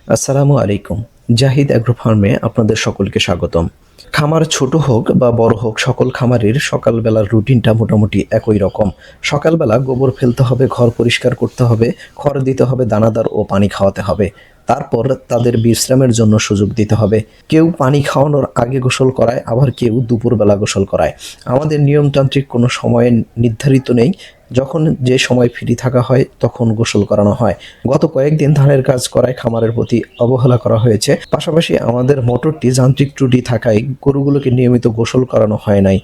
আসসালামু আলাইকুম। জাহিদ অ্যাগ্রো ফার্মে আপনাদের সকলকে স্বাগতম। খামার ছোট হোক বা বড় হোক, সকল খামারের সকালবেলার রুটিনটা মোটামুটি একই রকম। সকালবেলা গোবর ফেলতে হবে, ঘর পরিষ্কার করতে হবে, খড় দিতে হবে, দানাদার ও পানি খাওয়াতে হবে। তারপর তাদের বিশ্রামের জন্য সুযোগ দিতে হবে। কেউ পানি খাওয়ানোর আগে গোসল করায়, আবার কেউ দুপুরবেলা গোসল করায়। আমাদের নিয়মতান্ত্রিক কোনো সময় নির্ধারিত নেই। যখন যে সময় ফ্রি থাকা হয় তখন গোসল করানো হয়। গত কয়েকদিন ধানের কাজ করায় খামারের প্রতি অবহেলা করা হয়েছে। পাশাপাশি আমাদের মোটরটি যান্ত্রিক ত্রুটি থাকায় গরুগুলোকে নিয়মিত গোসল করানো হয় নাই।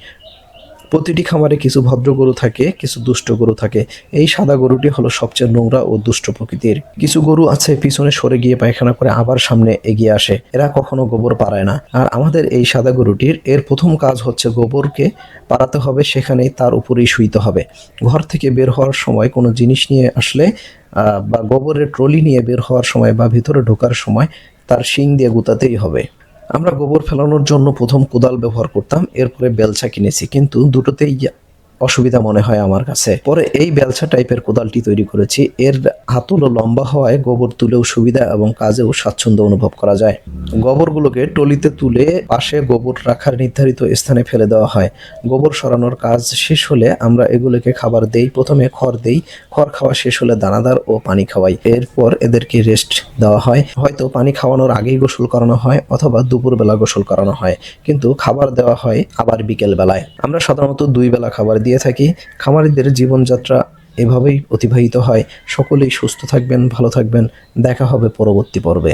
প্রতিটি খামারে কিছু ভদ্র গরু থাকে, কিছু দুষ্ট গরু থাকে। এই সাদা গরুটি হলো সবচেয়ে নোংরা ও দুষ্ট প্রকৃতির। কিছু গরু আছে পিছনে সরে গিয়ে পায়খানা করে আবার সামনে এগিয়ে আসে, এরা কখনো গোবর পাড়ায় না। আর আমাদের এই সাদা গরুটির প্রথম কাজ হচ্ছে গোবরকে পাড়াতে হবে, সেখানেই তার উপরেই শুইতে হবে। ঘর থেকে বের হওয়ার সময় কোনো জিনিস নিয়ে আসলে বা গোবরের ট্রলি নিয়ে বের হওয়ার সময় বা ভিতরে ঢোকার সময় তার শিং দিয়ে গুতাতেই হবে। আমরা গোবর ফেলানোর জন্য প্রথম কোদাল ব্যবহার করতাম, এরপরে বেলচা কিনেছি, কিন্তু দুটোতেই অসুবিধা মনে হয় আমার কাছে। পরে এই বেলচা টাইপের কোদালটি তৈরি করেছি। এর হাতলও লম্বা হওয়ায় গোবর তুলেও সুবিধা এবং কাজেও স্বাচ্ছন্দ্য অনুভব করা যায়। গোবরগুলোকে টলিতে তুলে পাশে গোবর রাখার নির্ধারিত স্থানে ফেলে দেওয়া হয়। গোবর সরানোর কাজ শেষ হলে আমরা এগুলোকে খাবার দেই। প্রথমে খড় দেই, খড় খাওয়া শেষ হলে দানাদার ও পানি খাওয়াই। এরপর এদেরকে রেস্ট দেওয়া হয়। হয়তো পানি খাওয়ানোর আগেই গোসল করানো হয় অথবা দুপুরবেলা গোসল করানো হয়, কিন্তু খাবার দেওয়া হয় আবার বিকেল বেলায়। আমরা সাধারণত 2 বেলা খাবার দিয়ে থাকি। খামারিদের জীবনযাত্রা এভাবেই অতিবাহিত হয়। সকলেই সুস্থ থাকবেন, ভালো থাকবেন। দেখা হবে পরবর্তী পর্বে।